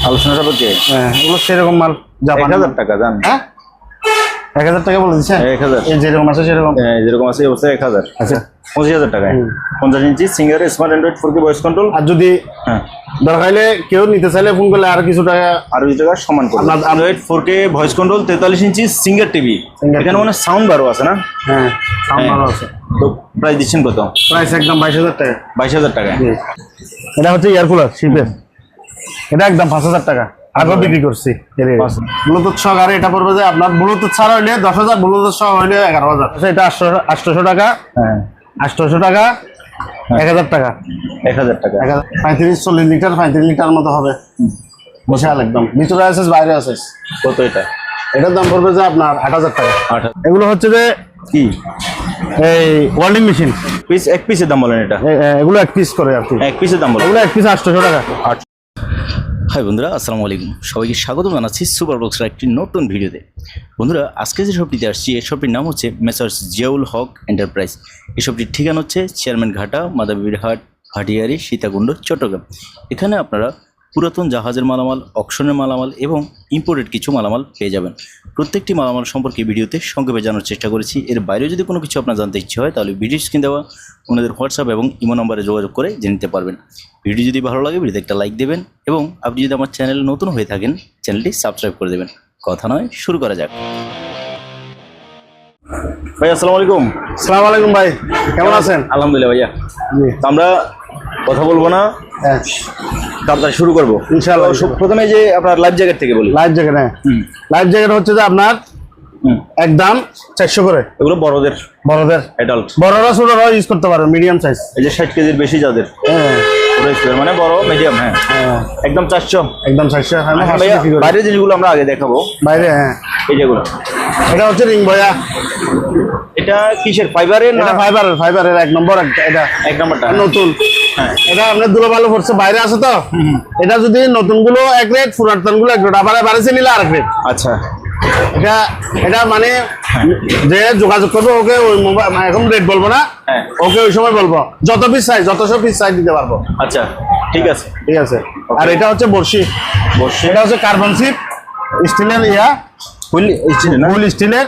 আলোচনা সাপেক্ষে। হ্যাঁ, এগুলো সেরকম মাল। 1000 টাকা জান। হ্যাঁ, 1000 টাকা বলে দিচ্ছেন। 1000 যেরকম আছে সেরকম। যেরকম আছে এই অবস্থায় 1000। আচ্ছা, 25000 টাকায় 50 inch Singer smart Android 4K voice control. আর যদি দরকার হলে কেউ নিতে চাইলে ফোন করলে আর কিছু টাকা সমান করবে। অ্যান্ড্রয়েড 4K ভয়েস কন্ট্রোল 43 ইঞ্চি সিঙ্গার টিভি। এখানে মানে সাউন্ড বারও আছে না? হ্যাঁ, সাউন্ড বারও আছে। তো প্রাইস দিচ্ছেন কত? প্রাইস একদম 22000 টাকা। 22000 টাকা। এটা হচ্ছে এয়ার কুলার শিপের, এটা একদম 5000 টাকা আগেও বিক্রি করছি। ব্লুটুথ সহ আর এটা পড়বে যে আপনার ব্লুটুথ ছাড়া হইলে 10000, ব্লুটুথ সহ হইলে 11000। এটা 800 টাকা। হ্যাঁ, 800 টাকা, 1000 টাকা। 1000 টাকা 35-40 লিটার, 35 লিটার মতো হবে। বিশাল একদম, ভিতরে আছে বাইরে আছে। কত এটা? এটার দাম পড়বে যে আপনার 8000 টাকা। এগুলো হচ্ছে যে কি এই ওয়েল্ডিং মেশিন পিস, এক পিসের দাম বলেন এটা? এগুলো এক পিস করে আর কি। এক পিসের দাম বলেন? এগুলো এক পিস 800 টাকা। হাই বন্ধুরা, আসসালামু আলাইকুম। সবাইকে স্বাগত জানাচ্ছি সুপার বক্সের একটি নতুন ভিডিওতে। বন্ধুরা, আজকে যে শপটিতে আসছি এই শপটির নাম হচ্ছে মেসার্স জিয়াউল হক এন্টারপ্রাইজ। এই শপটির ঠিকানা হচ্ছে চেয়ারম্যান ঘাটা, মাদাবিবির হাট, ভাটিয়ারি, সীতাকুণ্ড, চট্টগ্রাম। এখানে আপনারা পুরাতন জাহাজের মালামাল, অকশনের মালামাল এবং ইম্পোর্টেড কিছু মালামাল পেয়ে যাবেন। প্রত্যেকটি মালামাল সম্পর্কে ভিডিওতে সংক্ষেপে জানার চেষ্টা করেছি। এর বাইরেও যদি কোনো কিছু আপনার জানতে ইচ্ছে হয় তাহলে ভিডিও স্ক্রিন দেওয়া ওনাদের হোয়াটসঅ্যাপ এবং ইমো নম্বরে যোগাযোগ করে জেনে নিতে পারবেন। ভিডিও যদি ভালো লাগে ভিডিওতে একটা লাইক দেবেন এবং আপনি যদি আমার চ্যানেলে নতুন হয়ে থাকেন চ্যানেলটি সাবস্ক্রাইব করে দেবেন। কথা নয়, শুরু করা যাক। ভাই আসসালামু আলাইকুম। আসসালামু আলাইকুম ভাই, কেমন আছেন? আলহামদুলিল্লাহ ভাইয়া। তো আমরা কথা বলবো না, হ্যাঁ তাড়াতাড়ি শুরু করবো ইনশাআল্লাহ। প্রথমে যে আপনার লাইফ জ্যাকেট থেকে বলি। লাইফ জ্যাকেট, হ্যাঁ লাইফ জ্যাকেট হচ্ছে যে আপনার একদম 400 করে। এগুলো বড়দের অ্যাডাল্ট, বড়রা ছোটরা ইউজ করতে পারে, মিডিয়াম সাইজ। এই যে 60 কেজির বেশি যাদের, হ্যাঁ মানে বড় মিডিয়াম। হ্যাঁ একদম 400, একদম 400। বাইরের জিনিসগুলো আমরা আগে দেখাবো। বাইরে হ্যাঁ, এই যেগুলো, এটা হচ্ছে রিং বয়া। এটা কিসের? ফাইবারের? এটা ফাইবারের 1 নম্বর। এটা 1 নম্বরটা নতুন। হ্যাঁ, এটা আপনার দুলো ভালো পড়ছে, বাইরে আছে তো। এটা যদি নতুন গুলো এক রেট, পুরাতন গুলো এক রেট, আবার বাড়িতে নিলে আরেক রেট। আচ্ছা, এটা মানে যে যোগাযোগ করবো ওকে ওই মোবাইল, এখন রেট বলবো না, ওকে ওই সময় বলবো যত পিস চাই, যতশো পিস চাই দিতে পারবো। আচ্ছা ঠিক আছে, ঠিক আছে। আর এটা হচ্ছে বর্ষি। এটা হচ্ছে কার্বন শিপ, স্টিলের ফুল স্টিলের,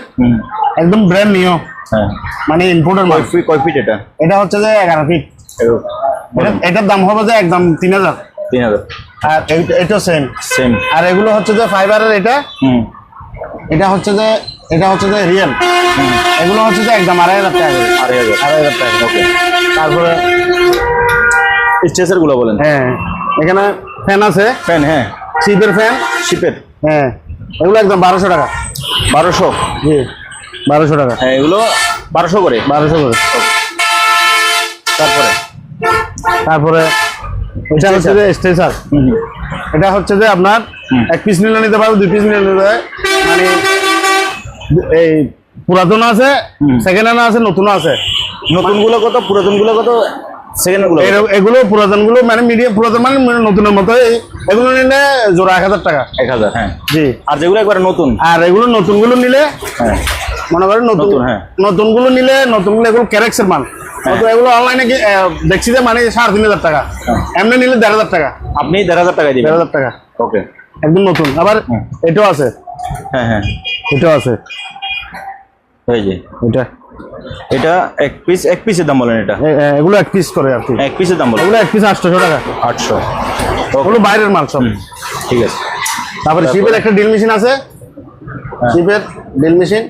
একদম ব্র্যান্ড নিউ, মানে ইম্পোর্টের মাল। কয় ফিট এটা? এটা হচ্ছে যে 11 ফিট। এটার দাম হবে যে একদম 3000। আর এটা সেম। আর এগুলো হচ্ছে যে ফাইবারের। এটা হচ্ছে যে রিয়েল। এগুলো হচ্ছে যে একদম 2500 টাকা। 2500 টাকা। ওকে। তারপরে স্ট্রেচার গুলো বলেন। হ্যাঁ, এখানে ফ্যান আছে। ফ্যান? হ্যাঁ, শিপের ফ্যান। হ্যাঁ, এগুলো একদম 1200 টাকা। 1200? জি, 1200 টাকা। হ্যাঁ, এগুলো 1200 করে। 1200 করে। তারপরে এটা হচ্ছে যে স্ট্রেচার। এটা হচ্ছে যে আপনার 1 পিস নিলে নিতে পারবে, 2 পিস নিলে নিতে পারবে। মানে এই পুরাতন আছে, সেকেন্ড হ্যান্ড আছে, নতুন আছে। নতুন গুলো কত, পুরাতন গুলো কত, সেকেন্ড গুলো? এগুলো পুরাতন গুলো মানে মিডিয়াম পুরাতন, মানে নতুনের মতো। এগুলো নিলে জোড়া 1000 টাকা। 1000? হ্যাঁ জি। আর যেগুলো একবারে নতুন? আর এগুলো নতুন গুলো নিলে, হ্যাঁ মনে করেন নতুন, নতুন গুলো নিলে, এগুলো ক্যারেক্সের মাল। এগুলো অনলাইনে দেখছি যে মানে 3500 টাকা, এমনি নিলে 1500 টাকা। আপনি 1500 টাকা দিবেন? 1500 টাকা। ওকে, একদম নতুন। আবার এটাও আছে। হ্যাঁ, এটাও আছে। এই যে এটা এক পিসের দাম বলেন? এটা এগুলো 1 পিস করে আর কি। 1 পিসের দাম বলেন? এগুলো 1 পিস 800 টাকা। 800। ওগুলো বাইরের মাল সব। ঠিক আছে। তারপরে শিপের একটা ড্রিল মেশিন আছে। শিপের ড্রিল মেশিন,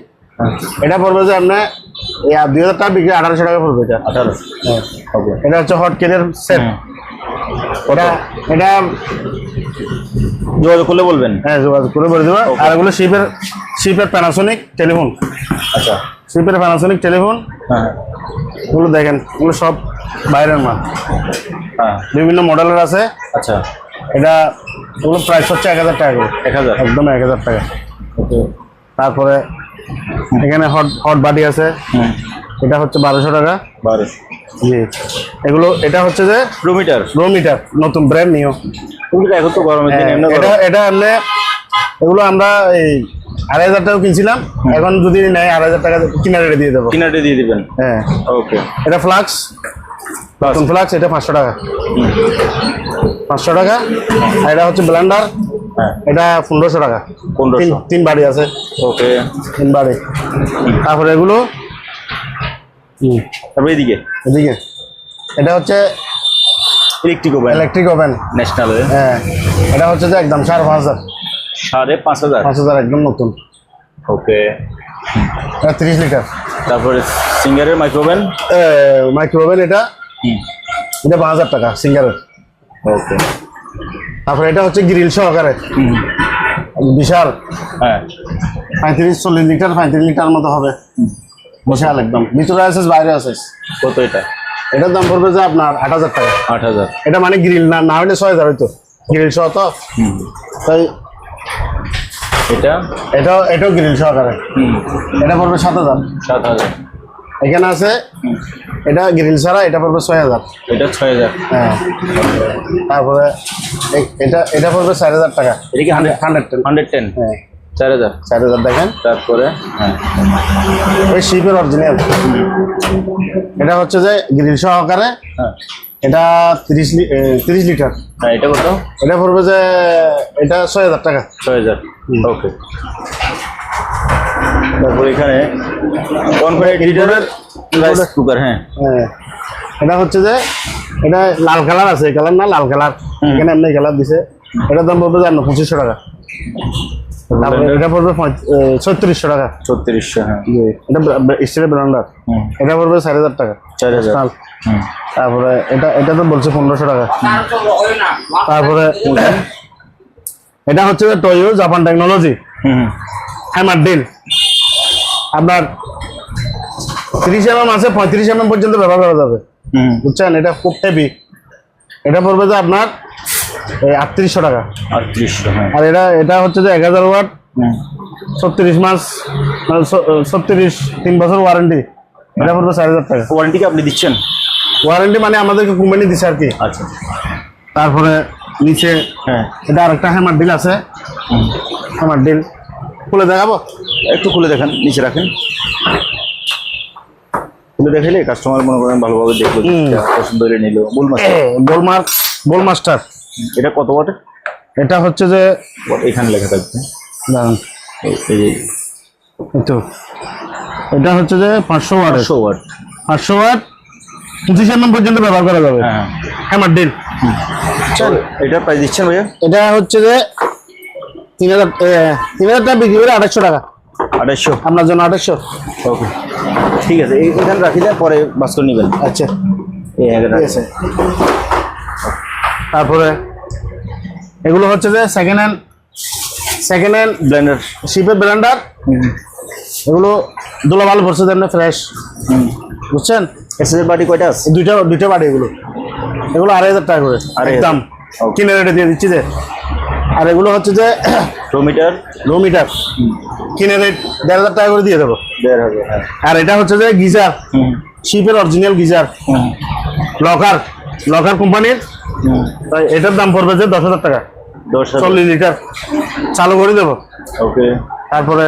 এটা পড়বে যে আপনার 2000 টাকা বিক্রি, 1800 টাকা পড়বে। এটা 18? হ্যাঁ। এটা হচ্ছে হট কেনের সেট। এটা যোগাযোগ করলে বলবেন? হ্যাঁ, যোগাযোগ করে বলে দেবো। আর এগুলো শিপের প্যানাসোনিক টেলিফোন। আচ্ছা, শিপের প্যানাসোনিক টেলিফোন। হ্যাঁ, এগুলো দেখেন, এগুলো সব বাইরের মাল। হ্যাঁ, বিভিন্ন মডেলের আছে। আচ্ছা, এগুলো প্রাইস হচ্ছে 1000 টাকা করে। 1000? একদম 1000 টাকা। তারপরে এখানে হট বাডি আছে। এটা হচ্ছে 1200 টাকা। 1200? জি। এটা হচ্ছে যে রো মিটার, নতুন ব্র্যান্ড নিউ। এখন তো গরমের দিন, এটা আনলে এগুলো আমরা এই 2500 টাকা কিনছিলাম, এখন যদি নেয় 2500 টাকা কিনা রেটে দিয়ে দেবো। কিনা রেটে দিয়ে দিবেন? হ্যাঁ। ওকে। এটা ফ্লাক্স, নতুন ফ্লাক্স। এটা 500 টাকা। 500 টাকা। আর এটা হচ্ছে ব্লেন্ডার। হ্যাঁ এটা 1500 টাকা। 1500 তিন বাড়ি আছে। ওকে 3 বাড়ি। তারপরে এগুলো তারপর এদিকে এদিকে এটা হচ্ছে electric oven electric oven national হ্যাঁ, এটা হচ্ছে যে একদম 5,500 5,500 5,000 একদম নতুন। ওকে এটা 30 লিটার। তারপরে সিঙ্গারের মাইক্রোওভেন মাইক্রো ওভেন এটা 5,000 টাকা সিঙ্গারের। ওকে তারপরে এটা হচ্ছে গ্রিল সহকারে বিশাল হ্যাঁ 35-40 লিটার 35 লিটার মতো হবে, বিশাল একদম, ভিতরে আছে বাইরে আছে। কত এটা? এটার দাম পড়বে যে আপনার 8,000 টাকা। 8,000 এটা মানে গ্রিল না না হলে 6,000 হইতো, গ্রিল সহ তো। তাই এটা এটাও গ্রিল সহকারে এটা পড়বে 7,000। 7,000 এখানে আছে এটা গ্রিল ছাড়া, এটা পড়বে 6,000। এটা 6,000 হ্যাঁ, তারপরে এটা পড়বে 4,000 টাকা। এটা কি 110 110 হ্যাঁ 4,000 4,000 দেখেন। তারপরে হ্যাঁ এই শিপের অরিজিনাল এটা হচ্ছে যে গ্রিল সহকারে, হ্যাঁ এটা 30 লিটার। হ্যাঁ এটা কত? এটা পড়বে যে এটা 6,000 টাকা। 6,000 ওকে। তারপরে এখানে লিটারের রাইস কুকার হ্যাঁ হ্যাঁ, এটা হচ্ছে যে এটা লাল কালার আছে, কালার না লাল কালার, এখানে এমনি কালার দিছে। এটার দাম পড়বে জানো 2,500 টাকা। তারপরে এটা পড়বে 3,600 টাকা। 3,600 হ্যাঁ এটা স্টিলের ব্লেন্ডার, এটা পড়বে 4,000 টাকা। 4,000 তারপরে এটা তো বলছে 1,500 টাকা। তারপরে এটা হচ্ছে Toyo Japan technology hammer deal, আপনার 30 mm আছে, 35 mm পর্যন্ত ব্যবহার করা যাবে, বুঝছেন? এটা খুব হেভি, এটা পড়বে যে আপনার 3,800 টাকা। 3,800 হ্যাঁ। আর এটা হচ্ছে যে 1,000 ওয়াট, 36 মাস, 3 বছর ওয়ারেন্টি, এটা পড়বে 4,000 টাকা। ওয়ারেন্টি কি আপনি দিচ্ছেন? ওয়ারেন্টি মানে আমাদেরকে কোম্পানি দিচ্ছে আর কি। আচ্ছা তারপরে নিচে হ্যাঁ এটা আরেকটা হ্যামার ডিল আছে, হ্যামার ডিল খুলে দেখাবো। একটু খুলে দেখেন, নিচে রাখেন, খুলে দেখাইলে কাস্টমার মনে করেন ভালোভাবে দেখলো, পছন্দ হলে নিল। বোল মাস্টার এটা কত ওয়াটের? এটা হচ্ছে যে এখানে লেখা থাকবে, দাঁড়ান, এই যে তো এটা হচ্ছে যে 500 ওয়াট 500 ওয়াট 25 mm পর্যন্ত ব্যবহার করা যাবে। হ্যাঁ হ্যামার ডিল এটা প্রাইস দিচ্ছেন ভাইয়া? এটা হচ্ছে যে 3,000 টাকা বিক্রি করে 2,500 টাকা। 2,500 আপনার জন্য 2,500। ওকে ঠিক আছে, এখানে রাখি দেন, পরে বাস করে নেবেন। আচ্ছা এই ঠিক আছে। তারপরে এগুলো হচ্ছে যে সেকেন্ড হ্যান্ড ব্লেন্ডার, শিপের ব্লেন্ডার, এগুলো দুলা ভালো পড়ছে তেমনি ফ্রেশ, বুঝছেন? এসএসএর বাটি কয়টা আছে? দুইটা বাড়ি, এগুলো 2,500 টাকা করে একদম কিনে রেটে দিয়ে দিচ্ছি যে। আর এগুলো হচ্ছে যে লো মিটার কিনে রেট 1,500 টাকা করে দিয়ে দেবো। 1,500 হ্যাঁ। আর এটা হচ্ছে যে গিজার, শিপের অরিজিনাল গিজার, লকার কোম্পানির, তাই এটার দাম পড়বে যে 10,000 টাকা। 40 লিটার চালু করে দেবো। ওকে তারপরে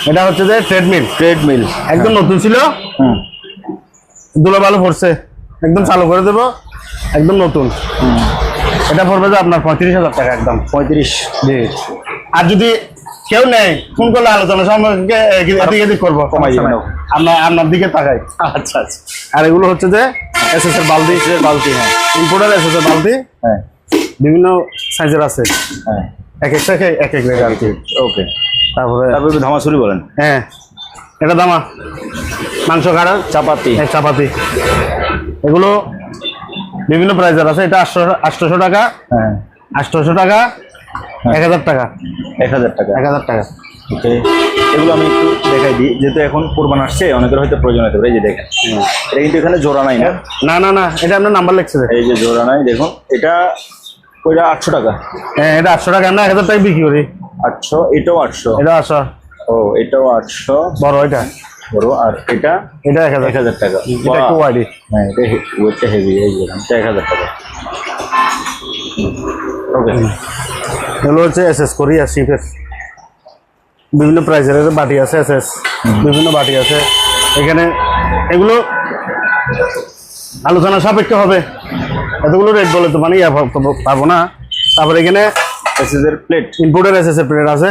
এটা হচ্ছে যে ট্রেডমিল একদম নতুন ছিল, দুলা ভালো পড়ছে, একদম চালু করে দেবো, একদম নতুন। এটা পড়বে যে আপনার 35,000 টাকা একদম। 35 জি। আর যদি কেউ নেই, ফোন করলে আলোচনা সম্পর্কে এদিক করবো, কমাই দিবেন। আপনার দিকে তাকাই। আচ্ছা আচ্ছা। আর এগুলো হচ্ছে যে এসএস এর বালতি, হ্যাঁ ইম্পোর্টার এসএস এর বালতি, হ্যাঁ বিভিন্ন সাইজের আছে, হ্যাঁ এক এক রেট আর কি। ওকে তারপরে ধামাসুরি বলেন। হ্যাঁ, এটা দামা মাংস কাটার চাপাতি, এগুলো বিভিন্ন প্রাইজের আছে। এটা 800 টাকা, হ্যাঁ 800 টাকা, 1,000 টাকা, 1,000 টাকা। 1,000 টাকা। ওকে, এগুলো আমি একটু দেখাই দিই, যেহেতু এখন কোরবান আসছে, অনেকের হয়তো প্রয়োজন হতে পারে। এই যে দেখেন, এটা কিন্তু এখানে জোড়া নাই না? না, এটা আপনার নাম্বার লিখছে। এই যে জোড়া নাই, দেখুন এটা ওইটা 800 টাকা। হ্যাঁ, এটা 800 টাকা, আমরা 1,000 টাকা বিক্রি করি। 800, এটাও 800। এটা 800। ও, এটাও 800 বড়, এটা বড়। আর এটা 1,000 টাকা। এটা একটু ওয়াইডি। হ্যাঁ, এটা ওয়েটটা হেভি, এই যে এটা 1,000 টাকা। ওকে, এগুলো হচ্ছে এসএস কোরিয়া শিপের বিভিন্ন প্রাইজের বাটি আছে, এসএস বিভিন্ন বাটি আছে এখানে। এগুলো আলোচনা সাপেক্ষে হবে, এতগুলো রেট বলে তো মানে পাবো না। তারপরে এখানে এসএস এর প্লেট। ইম্পোর্টের এসএস এর প্লেট আছে,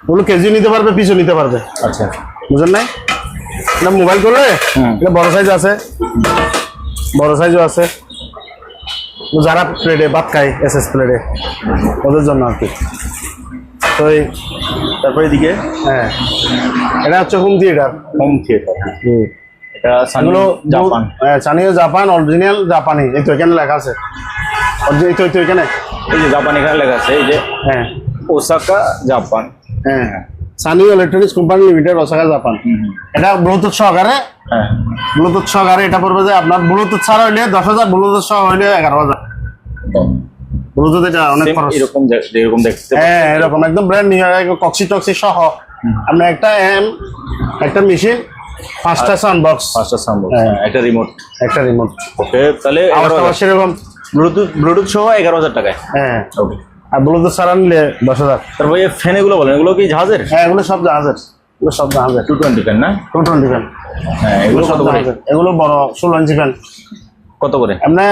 ওগুলো কেজি নিতে পারবে, পিসও নিতে পারবে। আচ্ছা, বুঝলেন নাই? এটা মোবাইল করলে এটা বড় সাইজ আছে, বড় সাইজও আছে, যারা প্লেটে ভাত খায় এসএস প্লেটে ওদের জন্য আর কি। তো তারপরে এদিকে হ্যাঁ, এটা হচ্ছে হোম থিয়েটার। হোম থিয়েটার, এটা এগুলো জাপান। হ্যাঁ, চানিও জাপান, অরিজিনাল জাপানি। এই তো এখানে লেখা আছে অরিজিনাল, তো এখানে এই যে জাপান এখানে লেখা আছে, এই যে হ্যাঁ ওসাকা জাপান। হ্যাঁ, Sanyo electronics company limited, Osaka Japan. এটা ব্লুটুথ সহকারে, হ্যাঁ ব্লুটুথ সহকারে এটা পড়বে যে আপনার ব্লুটুথ ছাড়া হইলে 10,000, ব্লুটুথ সহ হইলে 11,000। ব্লুটুথ এটা অনেক খরচ। এরকম এরকম দেখতে, হ্যাঁ এরকম একদম ব্র্যান্ড নিউ, কক্সি টক্সি সহ। আপনি একটা একটা মেশিন, 5টা সাউন্ড বক্স, 5টা সাউন্ড বক্স, হ্যাঁ। একটা রিমোট। একটা রিমোট। ওকে, তাহলে আবার সেরকম ব্লুটুথ সহ 11,000 টাকায়। হ্যাঁ, ওকে। আর ব্লুটুথ ছাড়া নিলে 10,000। তারপরে ফ্যান এগুলো বলেন, এগুলো কি জাহাজের? হ্যাঁ, এগুলো সব জাহাজের, এগুলো সব জাহাজের। 220 ফ্যান না? 220 ফ্যান। হ্যাঁ, এগুলো কত করে? এগুলো বড় 16 ইঞ্চি ফ্যান। কত করে? এমনি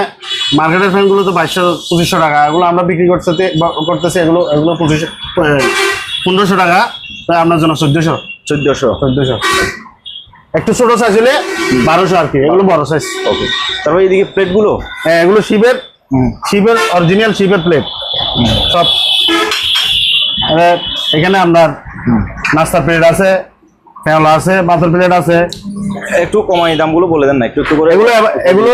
মার্কেটের ফ্যানগুলো তো 2200-2500 টাকা, এগুলো আমরা বিক্রি করতেছি এগুলো 1500 টাকা, তাই আপনার জন্য 1400। একটু ছোট সাইজ হলে 1200 আর কি, এগুলো বড় সাইজ। ওকে। তারপরে এইদিকে প্লেটগুলো, হ্যাঁ এগুলো শিবের অরিজিনাল শিবের প্লেট সব। এখানে আপনার নাস্তার প্লেট আছে, ফেওলা আছে, পাথর প্লেট আছে। একটু কমাই দামগুলো বলে দেন না, একটু একটু করে। এগুলো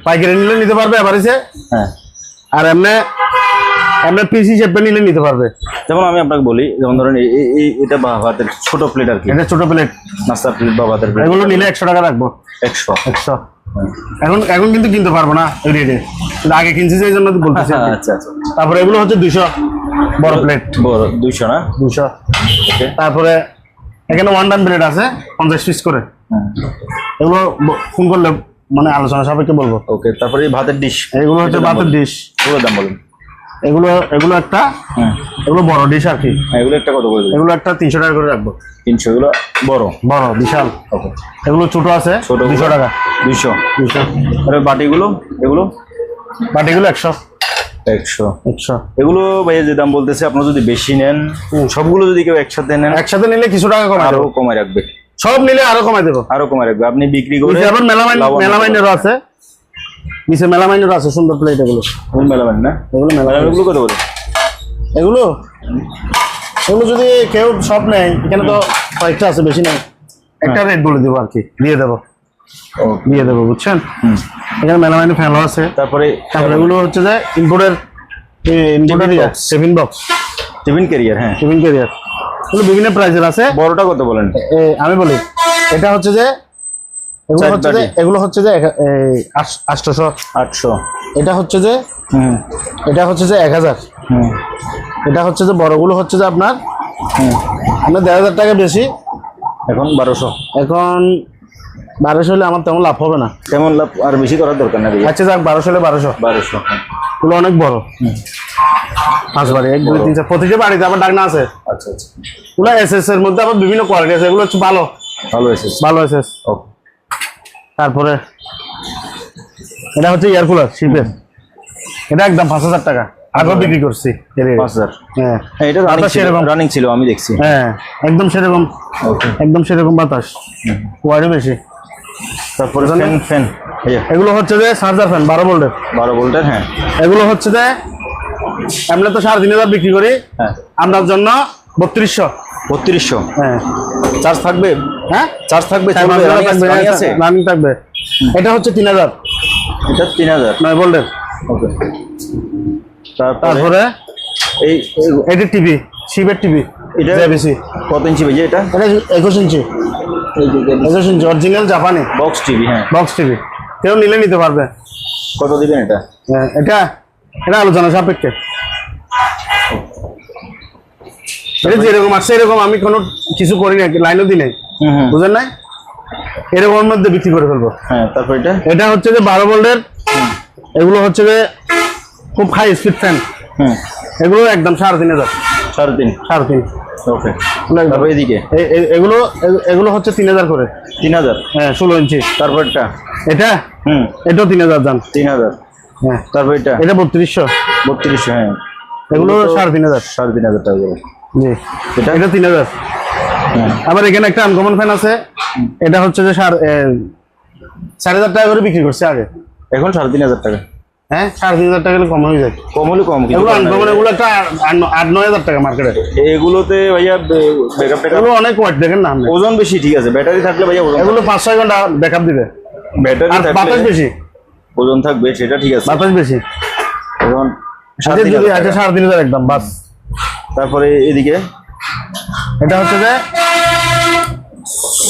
পাইকারি নিলে নিতে পারবে এভারেজে, হ্যাঁ। আর এমনি পিস হিসেবে নিলে নিতে পারবে। যেমন আমি আপনাকে বলি, যেমন ধরেন এটা বা ভাতের ছোট প্লেট আর কি, এটা ছোট প্লেট, নাস্তার প্লেট বা ভাতের প্লেট, এগুলো নিলে 100 টাকা রাখবো। 100। এখন কিন্তু কিনতে পারবো না এই রেটে, আগে কিনছি সেই জন্য বলতেছি। আচ্ছা আচ্ছা। তারপরে এগুলো হচ্ছে 200 বড় প্লেট, বড় 200 না? 200। ওকে। তারপরে এখানে 1 ডান প্লেট আছে 50 পিস করে, এগুলো ফোন করলে মানে আলোচনা সাপেক্ষে বলবো। ওকে। তারপরে এই ভাতের ডিশ, এগুলো হচ্ছে ভাতের ডিশ, এগুলোর দাম বলুন। এগুলো একটা, এগুলো বড় ডিশ আর কি। এগুলো একটা কত করে? এগুলো একটা 300 টাকা করে রাখবো। 300। এগুলো বড় বিশাল। ওকে। এগুলো ছোট আছে, ছোট 200 টাকা। 200। আর বাটিগুলো, এগুলো বাটিগুলো 100। এগুলো ভাইয়া যে দাম বলতেছে, আপনারা যদি বেশি নেন, সবগুলো যদি কেউ একসাথে নেন, একসাথে নিলে কিছু টাকা কমাই আরো দেবো, কমায় রাখবে। সব নিলে আরো কমাই দেবো, আপনি বিক্রি করে। আবার মেলামাইনেরও আছে, নিচে মেলামাইনেরও আছে সুন্দর প্লেট। এগুলো মেলাবেন না? এগুলো এগুলো কত করে? এগুলো যদি কেউ সব নেয়, এখানে তো কয়েকটা আছে, বেশি নেই, একটা রেট বলে দেবো আর কি, দিয়ে দেবো বুঝছেন। এখানে মেলামাইনের ফ্যানও আছে। তারপরে এগুলো হচ্ছে যে ইম্পোর্টের 7 বক্স টিফিন ক্যারিয়ার। হ্যাঁ, টিফিন ক্যারিয়ার, এগুলো বিভিন্ন প্রাইসের আছে। বড়টা কত বলেন? আমি বলি, এটা হচ্ছে যে এগুলো হচ্ছে যে 800। এটা হচ্ছে যে 1000। এটা হচ্ছে যে বড়গুলো হচ্ছে যে আপনার 1,500 টাকা বেশি। এখন 1200। এখন 1200 হলে আমার তেমন লাভ হবে না, তেমন লাভ আর বেশি করার দরকার না। আচ্ছা যাক, 1200 হলে 1200। এগুলো অনেক বড়, 5 বাড়ি, 1 2 3 4, প্রতিটা বাড়িতে আবার ডাকনা আছে। আচ্ছা আচ্ছা। এগুলো এসএস এর মধ্যে আবার বিভিন্ন কোয়ালিটি আছে, এগুলো হচ্ছে ভালো এসএস। ওকে। তারপরে এটা হচ্ছে এয়ার কুলার শিপের, এটা একদম 5,000 টাকা, আগেও বিক্রি করছি। 5,000। হ্যাঁ, এটা সেরকম রানিং ছিল, আমি দেখছি। হ্যাঁ, একদম সেরকম বাতাস, ওয়াইড বেশি। তারপরে ফ্যান, এগুলো হচ্ছে যে চার্জার ফ্যান 12 ভোল্টের। হ্যাঁ, এগুলো হচ্ছে যে আমরা তো 3,500 বিক্রি করি, হ্যাঁ, আপনার জন্য 3200। হ্যাঁ, চার্জ থাকবে। হ্যাঁ, চার্জ থাকবে, রানিং থাকবে। এটা হচ্ছে 3,000। এটা 3,000 9 ভোল্টের। ওকে। তারপরে এটা টিভি, শিবের টিভি। এটা বেশি কত ইঞ্চি ভাই? এটা 21 ইঞ্চি। 21 ইঞ্চি অরিজিনাল জাপানি বক্স টিভি। হ্যাঁ, বক্স টিভি, কেউ নিলে নিতে পারবে। কত দিবেন এটা? এটা আলোচনা সাপেক্ষে, এটা যেরকম আসছে এরকম, আমি কোনো কিছু করি না, লাইনও দিই নাই, বুঝেন নাই, এরকম মধ্যে বিক্রি করে ফেলবো। হ্যাঁ, তারপর এটা হচ্ছে যে 12 ভোল্টের। এগুলো হচ্ছে যে খুব হাই স্পিড ফ্যান। এগুলো একদম 3,500। 3.5। ওকে। এদিকে এগুলো হচ্ছে 3,000 করে। 3000। হ্যাঁ 16 ইঞ্চি। তারপরটা এটা হুম এটাও 3000 দাম। 3000। হ্যাঁ তারপর এটা এটা 3200। 3200। হ্যাঁ এগুলো 3500। 3500 টাকা করে। জি এটা এটা 3000। হ্যাঁ আবার এখানে একটা আনকমন ফ্যান আছে, এটা হচ্ছে যে 4000 টাকা করে বিক্রি করছে আগে। এখন 3500 টাকা। হ্যাঁ 3500 টাকা কম হয়ে যায়। কম হলে কম, কিছু এগুলো করার নাই। আনকমন, এগুলো একটা 8-9000 টাকা মার্কেটে। এগুলোতে ভাইয়া ব্যাকআপ টাকা এগুলো অনেক ওয়েট দেখেন না আপনি। ওজন বেশি, ঠিক আছে, ব্যাটারি থাকলে ভাইয়া ওজন এগুলো 5-6 ঘন্টা ব্যাকআপ দিবে। ব্যাটারি আর বাতাস থাকলে বেশি, ওজন থাকবে, সেটা ঠিক আছে। বাতাস বেশি। ওজন আচ্ছা যদি 3500 আছে টাকা। 3500 একদম বাস। তারপরে এদিকে এটা হচ্ছে যে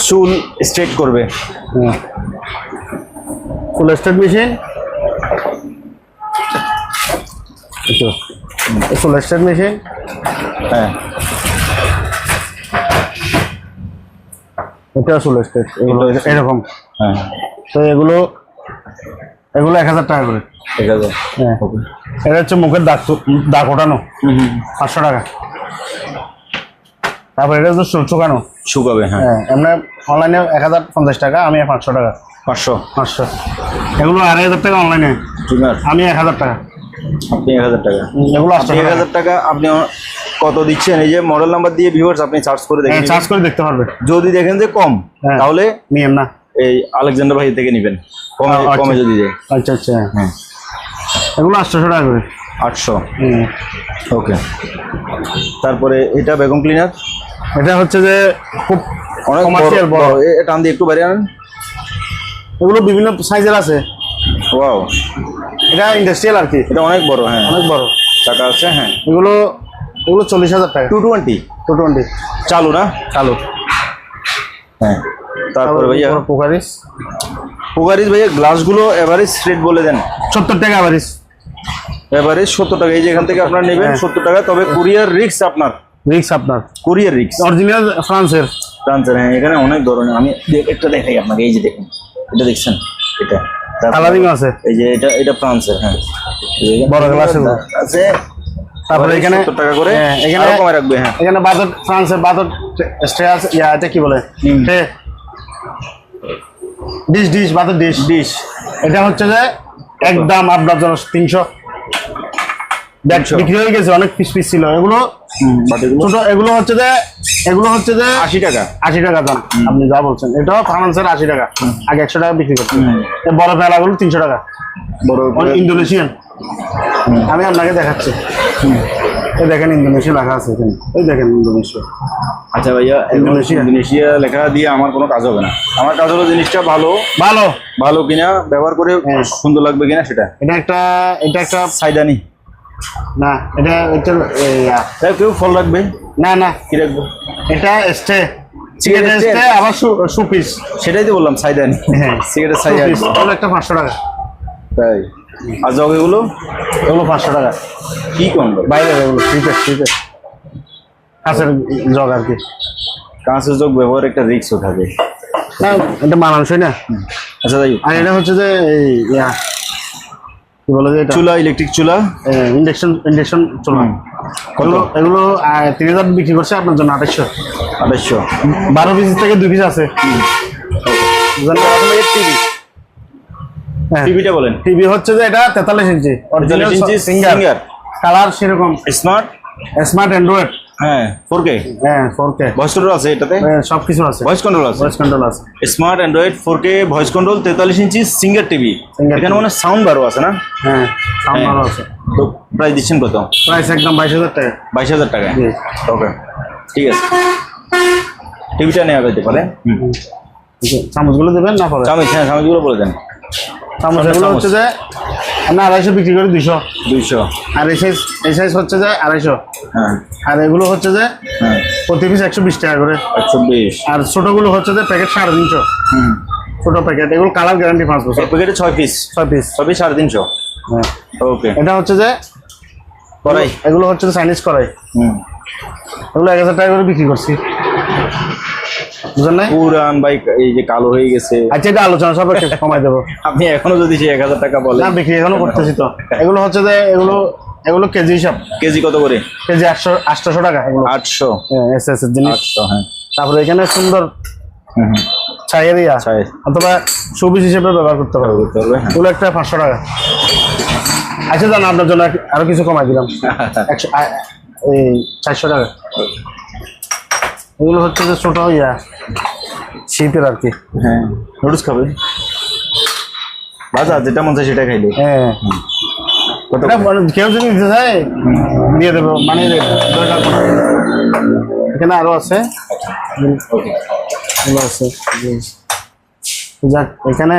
চুল স্ট্রেট করবে। ফুল স্টেট মেশিন, ফুল স্টেট মেশিন। হ্যাঁ এটা ফুল স্টেট, এগুলো এরকম। হ্যাঁ তো এগুলো 1000 টাকা করে। ঠিক আছে। হ্যাঁ এটা হচ্ছে মুখের দাগ ওঠানো, 500 টাকা। তারপর এটা হচ্ছে চুল শুকানো। শুকাবে। হ্যাঁ হ্যাঁ এমনি অনলাইনে 1050 টাকা, আমি 500 টাকা। 500। এগুলো 2500 টাকা অনলাইনে, ট্রিমার আমি 1000 টাকা। আপনি 1000 টাকা। এগুলো আপনি 800 টাকা। 1000 টাকা আপনি কত দিচ্ছেন? এই যে মডেল নাম্বার দিয়ে ভিউয়ার্স আপনি সার্চ করে দেখেন। চার্জ করে দেখতে পারবে। যদি দেখেন যে কম, হ্যাঁ। তাহলে নিয়েন না। এই আলেকজান্ডার ভাই থেকে নেবেন, কমে আচ্ছা। কমে যদি দেয়। আচ্ছা আচ্ছা, হ্যাঁ এগুলো 800 টাকা করে। 800। ওকে। তারপরে এটা ভ্যাকুয়াম ক্লিনার, এটা হচ্ছে যে খুব অনেক কমার্শিয়াল বড়। টান দিয়ে একটু বাইরে আনেন। এগুলো বিভিন্ন সাইজের আছে। ওয়াও, এটা ইন্ডাস্ট্রিয়াল আর কি, এটা অনেক বড়। হ্যাঁ অনেক বড়। টাকা আছে। হ্যাঁ এগুলো 40,000 টাকা। 220 220 চালু না? চালু। হ্যাঁ তারপরে ভাইয়া পোকারিস, পোকারিস ভাইয়া গ্লাসগুলো এভারেজ রেট বলে দেন। 70 টাকা আবারিস। এভারেজ 70 টাকা। এই যে এখান থেকে আপনারা নেবেন হ্যাঁ। 70 টাকা। তবে কুরিয়ার রিস্ক আপনার, রিক্স আপনার, কুরিয়ার রিস্ক। অরিজিনাল ফ্রান্সের। ফ্রান্সের। হ্যাঁ এখানে অনেক ধরনের, আমি একটা দেখাই আপনাকে। এই যে দেখুন, এটা দেখছেন, এটা কালারিং আছে। এই যে এটা ফ্রান্সের। হ্যাঁ বড় গ্লাস আছে। তারপরে এখানে 70 টাকা করে। হ্যাঁ, এখানে আরো কমে রাখবে। হ্যাঁ এখানে বাদর, ফ্রান্সের বাদর স্ট্রে আছে। এটা কি বলে, ডিশ বাদর ডিশ। এটা হচ্ছে যে একদম আপনার জন্য 300 বিক্রি হয়ে গেছে, অনেক পিস ছিল এগুলো। ছোট এগুলো হচ্ছে যে 80 টাকা। 80 টাকা দাম। আপনি যা বলছেন, এটাও ফ্রান্সের 80 টাকা, আগে 100 টাকা বিক্রি করছে। এই বড় পেলাগুলো 300 টাকা, বড় ইন্দোনেশিয়ান। আমি আপনাকে দেখাচ্ছি, এই দেখেন ইন্দোনেশিয়া লেখা আছে এখানে, এই দেখেন ইন্দোনেশিয়া। আচ্ছা ভাইয়া, ইন্দোনেশিয়া লেখা দিয়ে আমার কোনো কাজ হবে না। আমার কাজ হলো জিনিসটা ভালো ভালো ভালো কিনা, ব্যবহার করে সুন্দর লাগবে কিনা সেটা। এটা একটা সাইদানি না, এটা কেউ ফল রাখবে না কি রাখবো? এটা স্টে, সিগারেট স্টে আবার সুপিস। সেটাই তো বললাম, সাইদানি। হ্যাঁ সিগারেট সাইদানি। এগুলো একটা 500 টাকা। তাই? আর জগ এগুলো 500 টাকা। কি কম বাইরে এগুলো ফ্রিতে কাঁচের জগ আর কি। কাঁচের জগ ব্যবহার একটা রিস্কও থাকে না, এটা মানানসই না। আচ্ছা তাই। আর এটা হচ্ছে যে এই কি বলে যে এটা চুলা, ইলেকট্রিক চুলা, ইন্ডাকশন চুলা। এগুলো 3000 বিক্রি করছে, আপনার জন্য 2800। 12 পিস থেকে 2 পিস আছে। টিভিটা বলেন। টিভি হচ্ছে যে এটা 43 ইঞ্চি, 43 ইঞ্চি সিঙ্গার কালার, সেরকম স্মার্ট অ্যান্ড্রয়েড। হ্যাঁ 4K। হ্যাঁ 4K ভয়েস কন্ট্রোল আছে এটাতে, সবকিছু আছে। ভয়েস কন্ট্রোল আছে, ভয়েস কন্ট্রোল আছে। Smart Android 4K voice control, 43 ইঞ্চি সিঙ্গার টিভি। এখানে মানে সাউন্ড বারও আছে না? হ্যাঁ সাউন্ড ভালো আছে। তো প্রাইস দিচ্ছেন কত? প্রাইস একদম 22,000 টাকা। 22,000 টাকা। জি। ওকে ঠিক আছে, টিভিটা নেওয়া যেতে পারে। চামচগুলো দেবেন না পরে? চামচ, হ্যাঁ চামচগুলো বলে দেন। চামচ এগুলো হচ্ছে যে আমরা 250 বিক্রি করি, 200। আর এই সাইজ হচ্ছে যে 250। হ্যাঁ আর এগুলো হচ্ছে যে হ্যাঁ প্রতি পিস 120 টাকা করে। 120। আর ছোটগুলো হচ্ছে যে প্যাকেট 350। ছোট প্যাকেট, এগুলো কালার গ্যারান্টি 5 বছর। এক প্যাকেটে 6 পিস। 6 পিস। 6 পিস 350। হ্যাঁ ওকে। এটা হচ্ছে যে কড়াই, এগুলো হচ্ছে যে চাইনিজ কড়াই। এগুলো 1000 টাকা করে বিক্রি করছি, বুঝলেন না? পুরান বাইক এই যে কালো হয়ে গেছে। আচ্ছা এটা আলোচনা সব একটু কমাই দেবো। আপনি এখনো যদি সেই 1000 টাকা বলেন। না, বিক্রি এখনো করতেছি তো। এগুলো হচ্ছে যে এগুলো কেজি হিসাব। কেজি কত করে? কেজি 800 টাকা এগুলো। 800। এস এর জিনিস। 800। হ্যাঁ তারপরে এখানে সুন্দর ছাইয়ের ইয়া ছাই। অথবা শোপিস হিসেবে ব্যবহার করতে পারবে। করতে পারবে, হ্যাঁ। এগুলো একটা 500 টাকা। আচ্ছা জান, আপনার জন্য আরো কিছু কমাই দিলাম, এই 400 টাকা। এগুলো হচ্ছে যে ছোট ইয়া শিপের আর কি। হ্যাঁ, নুডলস খাবে বাজার যেটা মন চায় সেটা খাইলে। হ্যাঁ, কত এটা কেউ যদি নিতে চায় দিয়ে দেবো, মানে দরকার পড়ে। এখানে আরো আছে, এগুলো আছে। যাক, এখানে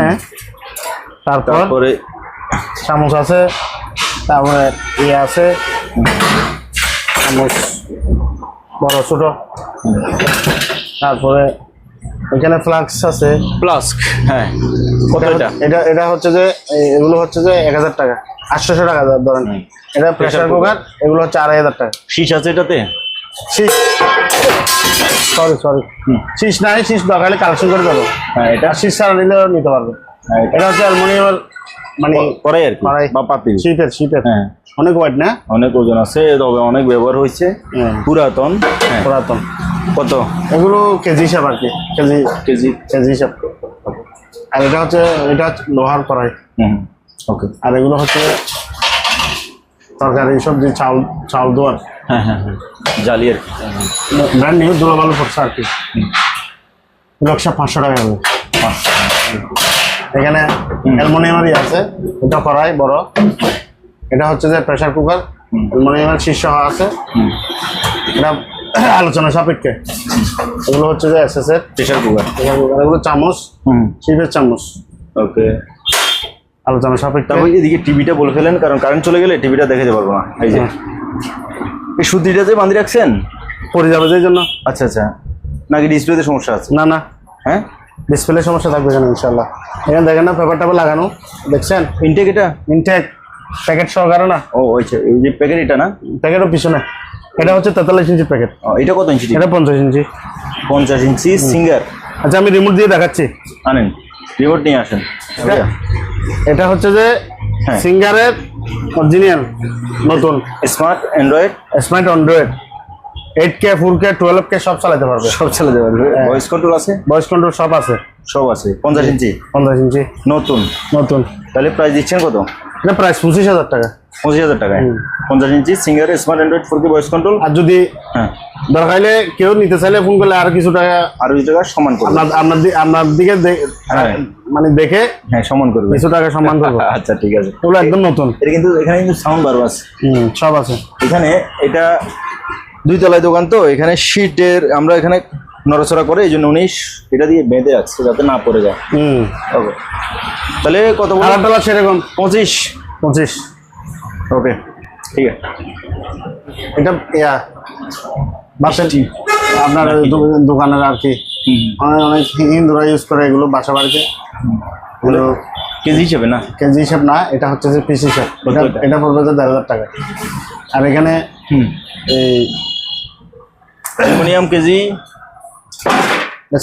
তারপরে চামচ আছে, তারপরে ইয়ে আছে, চামচ বড় ছোট। তারপরে এখানে ফ্লাক্স আছে, প্লাস্ক। হ্যাঁ, কত এটা? এটা হচ্ছে যে এগুলো হচ্ছে যে 1000 টাকা, 800 টাকা ধরেন। এটা প্রেসার কুকার, এগুলো হচ্ছে 2500 টাকা। শীষ আছে এটাতে? শীষ, সরি শীষ নাই, শীষ দরকার কালেকশন করে দেবো। হ্যাঁ, এটা শীষ ছাড়া নিলেও নিতে পারবে। হ্যাঁ, এটা হচ্ছে অ্যালুমিনিয়ামের, মানে কড়াই আর কি, কড়াই বা পাতিল। শিপের হ্যাঁ, অনেক ওয়েট না, অনেক ওজন আছে, তবে অনেক ব্যবহার হয়েছে, হ্যাঁ। পুরাতন। হ্যাঁ, পুরাতন। কত? এগুলো কেজি হিসাব আর কি, কেজি। কেজি হিসাব। আর এটা হচ্ছে লোহার কড়াই। ওকে। আর এগুলো হচ্ছে তরকারি সবজি, চাল দোয়ার। হ্যাঁ হ্যাঁ হ্যাঁ, জালি আর কি। ব্র্যান্ড নিউ দুলাবালু পড়ছে আর কি। এগুলো 500 টাকা হবে। এখানে অ্যালুমিনিয়ামেরই আছে, এটা কড়াই বড়। এটা হচ্ছে যে প্রেসার কুকার, অ্যালুমিনিয়ামের শীর্ষ আছে। এটা আলোচনা সাপেক্ষে। এগুলো হচ্ছে যে এসএস এর প্রেসার কুকার। এগুলো চামচ, শিপের চামচ। ওকে। আলোচনা সাপেক্ষে। তারপর এদিকে টিভিটা বলে ফেলেন, কারণ কারেন্ট চলে গেলে টিভিটা দেখাতে পারবো না। এই যে এই সুতিটা যে বাঁধি রাখছেন, পড়ে যাবে যে জন্য। আচ্ছা আচ্ছা, নাকি ডিসপ্লেতে সমস্যা আছে? না, হ্যাঁ, ডিসপ্লে সমস্যা থাকবে এখানে ইনশাল্লাহ। এখানে দেখেন না পেপার টেপার লাগানো, দেখছেন? ইনটেক এটা ইনটেক প্যাকেট সহকারে না। ও আচ্ছা, এই যে প্যাকেট এটা না? প্যাকেটও পিছনে। এটা হচ্ছে 43 ইঞ্চি প্যাকেট। এটা কত ইঞ্চি? এটা 50 ইঞ্চি। 50 ইঞ্চি সিঙ্গার। আচ্ছা, আমি রিমোট দিয়ে দেখাচ্ছি। আনেন, রিমোট নিয়ে আসেন। এটা হচ্ছে যে হ্যাঁ। সিঙ্গারের অরিজিনাল নতুন smart Android, smart Android 8K 4K 12K সব চালাতে পারবে। সব চালাতে পারবে। ভয়েস কন্ট্রোল আছে? ভয়েস কন্ট্রোল সব আছে, সব আছে। 50 ইঞ্চি 50 ইঞ্চি নতুন। তাহলে প্রাইস দিচ্ছেন কত? এটা প্রাইস 25,000 টাকা। 25,000 টাকায় 50 inch Singer smart Android 4K voice control. আর যদি হ্যাঁ, দরকার হলে কেউ নিতে চাইলে ফোন করলে আরো কিছু টাকা, আরো কিছু টাকা সমান করবে। আপনার দিকে হ্যাঁ। মানে দেখে হ্যাঁ, সমান করবে, কিছু টাকা সম্মান করবো। আচ্ছা ঠিক আছে। ওগুলো একদম নতুন। এটা কিন্তু এখানে কিন্তু সাউন্ড বারও আছে। সব আছে এখানে। এটা 2 তলায় দোকান, তো এখানে শীটের আমরা এখানে নড়াচড়া করে, এই জন্য 19 এটা দিয়ে বেঁধে রাখছে যাতে না পড়ে যায়। ওকে, তাহলে কত বড়? আলাদা সেরকম 25। ওকে, ঠিক আছে। এটা ইয়া বাসা আপনার দোকানের আর কি। অনেক হিন্দুরা ইউজ করে এগুলো বাসা বাড়িতে। এগুলো কেজি হিসেবে না? কেজি হিসাব না, এটা হচ্ছে যে পিস হিসাব। এটা পড়বে যে 1,500 টাকা। আর এখানে এই অ্যালুমিনিয়াম কেজি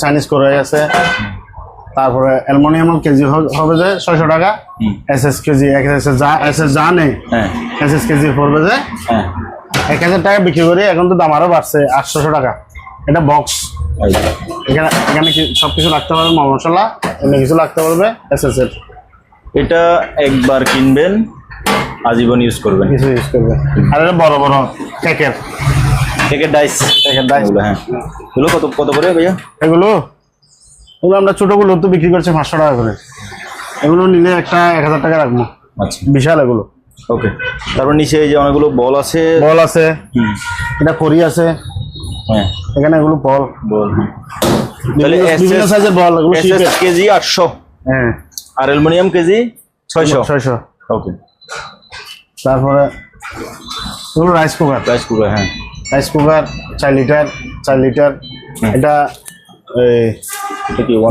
চাইনিজ কড়াই আছে। তারপরে অ্যালুমিনিয়াম কেজি হবে যে 600 টাকা। এসএস কেজি এসএস যা নেই, হ্যাঁ, এসএস কেজি পড়বে যে হ্যাঁ 1000 টাকা বিক্রি করি। এখন তো দাম আরো বাড়ছে, 800 টাকা। এটা বক্স। এখানে সব কিছু রাখতে পারবে, মশলা এমনি কিছু রাখতে পারবে। এসএস এর এটা একবার কিনবেন, আজীবন ইউজ করবেন। কিছু ইউজ করবে। আর এটা বড় বড় কেকের ডাইস। এগুলো, হ্যাঁ, এগুলো কত করে ভাইয়া? এগুলো আমরা ছোটগুলো তো বিক্রি করছি 500 টাকা করে। এগুলো নিলে একটা 1000 টাকা রাখবো। আচ্ছা, বিশাল এগুলো। ওকে। তারপর নিচে এই যে অনেকগুলো বল আছে। এটা কড়ি আছে। হ্যাঁ, এখানে এগুলো বল। তাহলে বিভিন্ন সাইজের বল। এগুলো কেজি 800। হ্যাঁ, আর অ্যালুমিনিয়াম কেজি 600। ওকে। তারপরে এগুলো রাইস কুকার। হ্যাঁ, রাইস কুকার 4 লিটার। এটা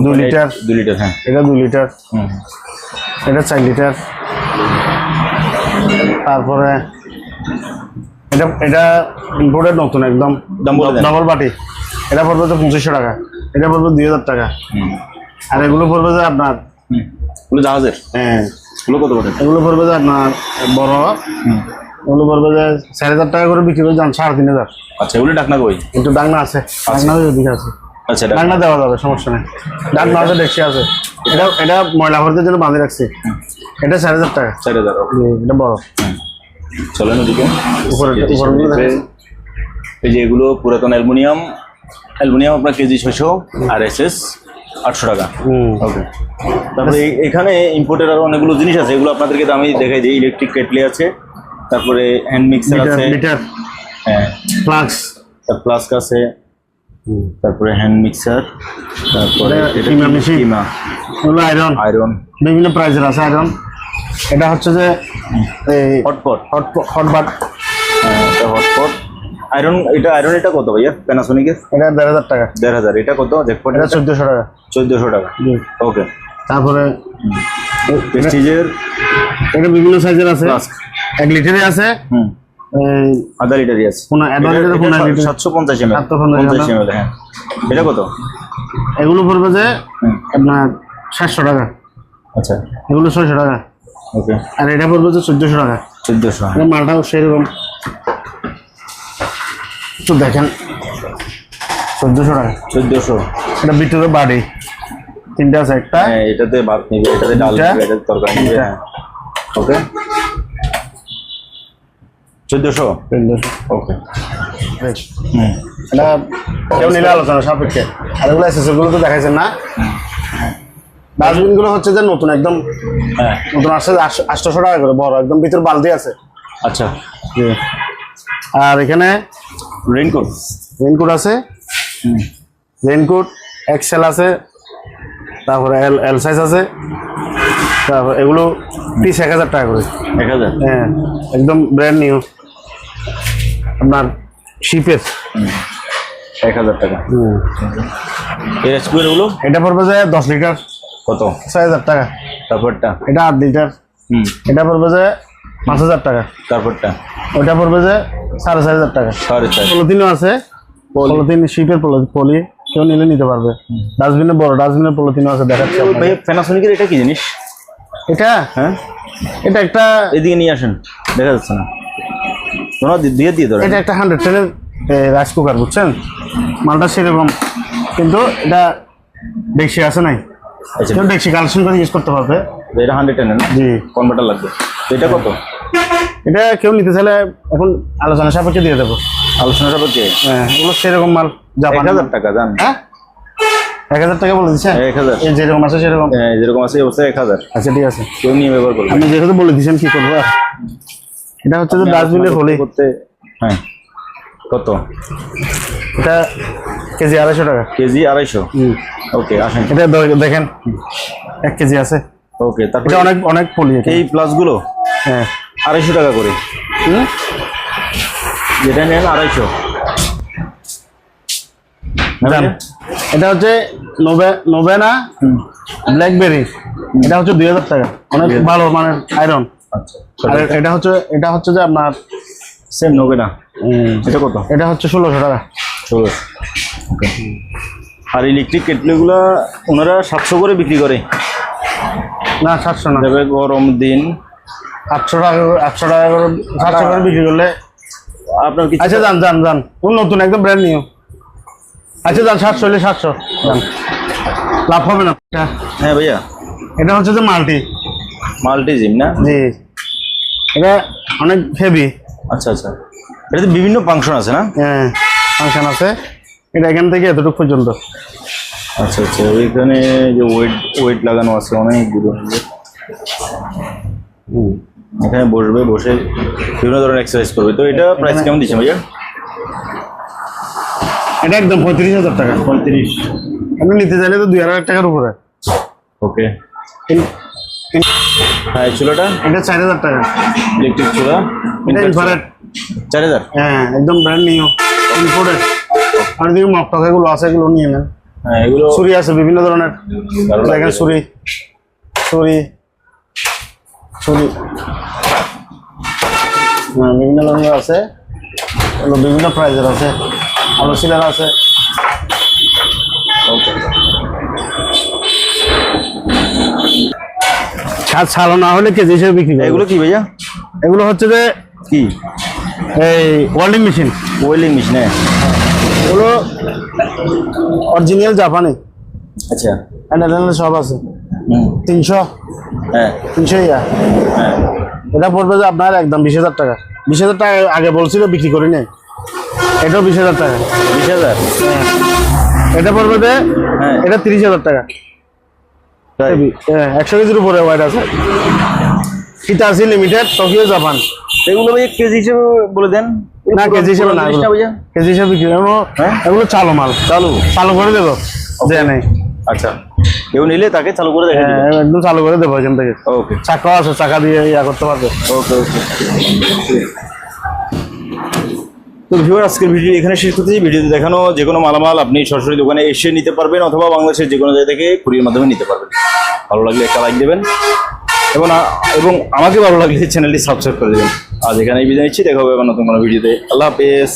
2 লিটার। 2 লিটার। হ্যাঁ, এটা 2 লিটার। এটা 4 লিটার। তারপরে এটা ইম্পোর্টেড নতুন একদম ডবল বাটি। এটা পড়বে তো 2500 টাকা। এটা পড়বে 2000 টাকা। আর এগুলো পড়বে যে আপনার জাহাজের। হ্যাঁ, এগুলো কত করে? এগুলো পড়বে যে আপনার বড়। এগুলো পড়বে যে 4000 টাকা করে বিক্রি করে যান, 3500। আচ্ছা, এগুলো ডাকনা কই? একটু ডাকনা আছে, ডাকনা ওদিকে আছে। আচ্ছা ঢাকনা দেওয়া যাবে, সমস্যা নেই। ঢাকনা আছে, ডেকচি আছে। এটা ময়লা ভরতে জন্য বাঁধে রাখছি। এটা 4000 টাকা। 4000। এটা বড়। চলেন ওদিকে। উপরগুলো দেখেন। এই যে এগুলো পুরাতন অ্যালুমিনিয়াম আপনার কেজি 600 আর এসএস 800 টাকা। ওকে। তারপরে এখানে ইম্পোর্টের আরো অনেকগুলো জিনিস আছে, এগুলো আপনাদেরকে আমি দেখাই দিই। ইলেকট্রিক কেটলি আছে, তারপরে হ্যান্ড মিক্সার আছে, হ্যাঁ ফ্লাস্ক আছে, তারপরে হ্যান্ড মিক্সার, তারপরে আয়রন বিভিন্ন প্রাইসের আছে আয়রন। এটা হচ্ছে যে হটপট হটপট হটপট আয়রন। এটা কত ভাইয়া প্যানাসোনিকের? এটা 1500 টাকা। 1500। এটা কত জ্যাকপট? এটা 1400 টাকা। 1400 টাকা। ওকে। তারপরে প্রেস্টিজের এটা বিভিন্ন সাইজের আছে, 1 লিটারে আছে, আধা লিটারই আছে, 750 ml। হ্যাঁ। এটা কত? এগুলো পড়বে যে আপনার 700 টাকা। আচ্ছা, এগুলো 600 টাকা। ওকে। আর এটা পড়বে যে 1400 টাকা। 1400। মালটাও সেরকম তো দেখেন, 1400 টাকা। 1400। এটা ভিতরে বাড়ি 3টা আছে, একটা এটাতে ভাত নিবে, এটাতে ডাল নিবে, এটাতে তরকারি নিবে। ওকে, 1400। ওকে। এটা কেউ নিলে আলোচনা সাপেক্ষে। আর এগুলো এসএসগুলো তো দেখাইছেন না। ডাস্টবিনগুলো হচ্ছে যে নতুন, একদম নতুন আসছে, 800 টাকা করে বড়, একদম ভিতর বালতি আছে। আচ্ছা। আর এখানে রেইনকোট আছে, রেইনকোট এক্সেল আছে, তারপরে এল সাইজ আছে। তারপর এগুলো পিস 1000 টাকা করে। 1000? হ্যাঁ, একদম ব্র্যান্ড নিউ আপনার শিপের। 1000 টাকা। এগুলো এটা পড়বে যে 10 লিটার। কত? 6000 টাকা। তারপরটা এটা 8 লিটার। এটা পড়বে যে 5000 টাকা। তারপরটা ওইটা পড়বে যে 4500 টাকা। 4.5। পলিথিনও আছে, পলিথিন শিপের পলি, কেউ নিলে নিতে পারবে। ডাস্টবিনে বড় ডাস্টবিনের পলিথিনও আছে, দেখাচ্ছি। ভাই প্যানাসোনিকের এটা কি জিনিস? এটা হ্যাঁ, এটা একটা, এদিকে নিয়ে আসেন, দেখা যাচ্ছে না। তোমরা দিয়ে ধরো। এটা একটা 110 এর রাইস কুকার, বুঝছেন? মালটা সেরকম, কিন্তু এটা ডেকচি আছে নাই। আচ্ছা, কেউ ডেকচি কালেকশন করে ইউজ করতে পারবে। এটা 110 না? জি। কনভার্টার লাগবে। তো এটা কত? এটা কেউ নিতে চাইলে এখন আলোচনা সাপেক্ষে দিয়ে দেবো। আলোচনা সাপেক্ষে? হ্যাঁ, এগুলো সেরকম মাল। 1000 টাকা জান? হ্যাঁ, 1000 টাকা বলে দিচ্ছেন। 1000 যেরকম আছে সেরকম। হ্যাঁ, যেরকম আছে অবস্থায় 1000। আচ্ছা, ঠিক আছে, কেউ নিয়ে ব্যবহার করবে। আপনি যেহেতু বলে দিচ্ছেন, কি করবো। এটা হচ্ছে যে ডাস্টবিনের হলি। হ্যাঁ, কত? এটা কেজি 250 টাকা। কেজি 250? ওকে, আসেন। এটা দেখেন 1 কেজি আছে। ওকে। তারপরে এটা অনেক পলি। এই প্লাসগুলো হ্যাঁ 250 টাকা করে। যেটা নেন 250। এটা হচ্ছে নোভেনা ব্ল্যাকবেরি। এটা হচ্ছে 2000 টাকা, অনেক ভালো মানের আয়রন। আচ্ছা। আর এটা হচ্ছে যে আপনার সেম নোভেনা। এটা কত? এটা হচ্ছে 1600 টাকা। 1600। ওকে। আর ইলেকট্রিক কেটলিগুলো ওনারা 700 করে বিক্রি করে না? 700 না, তবে গরম দিন 800 টাকা। 800 টাকা করে, 700 করে বিক্রি করলে আপনার কি? আচ্ছা, যান নতুন, একদম ব্র্যান্ড নিউ। আচ্ছা, 700 হলে 700 লাভ হবে না। হ্যাঁ ভাইয়া, এটা হচ্ছে যে মাল্টি জিম না? জি, এটা অনেক হেভি। আচ্ছা। এটাতে বিভিন্ন ফাংশন আছে না? হ্যাঁ, ফাংশন আছে। এটা এখান থেকে এতটুকু পর্যন্ত। আচ্ছা। ওইখানে যে ওয়েট লাগানো আছে অনেকগুলো। এখানে বসে বিভিন্ন ধরনের এক্সারসাইজ করবে। তো এটা প্রাইস কেমন দিচ্ছে ভাইয়া? এটা একদম 35,000 টাকা। 35? আপনি নিতে চাইলে তো 2000 টাকার উপরে। ওকে। হ্যাঁ, চুলাটা? এটা 4000 টাকা। ইলেকট্রিক চুলা, এটা ইনফ্রারেড। 4000? হ্যাঁ, একদম ব্র্যান্ড নিউ, ইম্পোর্টেড। আর দিকে মকটক এগুলো আছে, এগুলো নিয়ে নেন। হ্যাঁ, এগুলো ছুরি আছে বিভিন্ন ধরনের। দেখেন ছুরি বিভিন্ন ধরনের আছে, এগুলো বিভিন্ন প্রাইজের আছে। আলো সিলার আছে। ওকে। ছাড়ো না হলে কেজি হিসেবে বিক্রি করে। এগুলো কি ভাইয়া? এগুলো হচ্ছে যে কি? এই ওয়েল্ডিং মেশিন। Welding machine? হ্যাঁ, ওগুলো অরিজিনাল জাপানি, আচ্ছা। এটা সব আছে। হুম। 300 হ্যাঁ 300 ইয়া। হ্যাঁ। এটা পড়বে যে আপনার একদম 20,000 টাকা। 20,000 টাকা আগে বলছিল, বিক্রি করি নাই। এটাও 20,000 টাকা। 20,000? হ্যাঁ। এটা পড়বে যে হ্যাঁ। এটা 30,000 টাকা। তাই? হ্যাঁ 100 কেজির উপরে ওয়াইট আছে। হিতাচি লিমিটেড, টোকিও জাপান। এগুলো ভাই কেজি হিসেবে বলে দেন। না কেজি হিসেবে না, জিনিসটা ভাইয়া? কেজি হিসেবে বিক্রি এগুলো। হ্যাঁ? এগুলো চালু মাল, চালু? চালু করে দেবো। যে নেই, আচ্ছা, কেউ নিলে তাকে চালু করে দেখে হ্যাঁ দিবেন। একদম চালু করে দেবো এখান থেকে। ওকে চাকা আছে, চাকা দিয়ে ইয়া করতে পারবে। ওকে ওকে। তো ভিউয়ার, আজকের ভিডিও এখানে শেষ করতেছি। ভিডিওতে দেখানো যে কোনো মালামাল আপনি সরাসরি দোকানে এসে নিতে পারবেন, অথবা বাংলাদেশের যে কোনো জায়গা থেকে কুরিয়ার মাধ্যমে নিতে পারবেন। ভালো লাগলে একটা লাইক দেবেন, এবং আমাকে ভালো লাগলে চ্যানেলটি সাবস্ক্রাইব করে দেবেন। আজ এখানেই বিদায় নিচ্ছি, দেখা হবে আবার নতুন কোনো ভিডিওতে। আল্লাহ হাফেজ।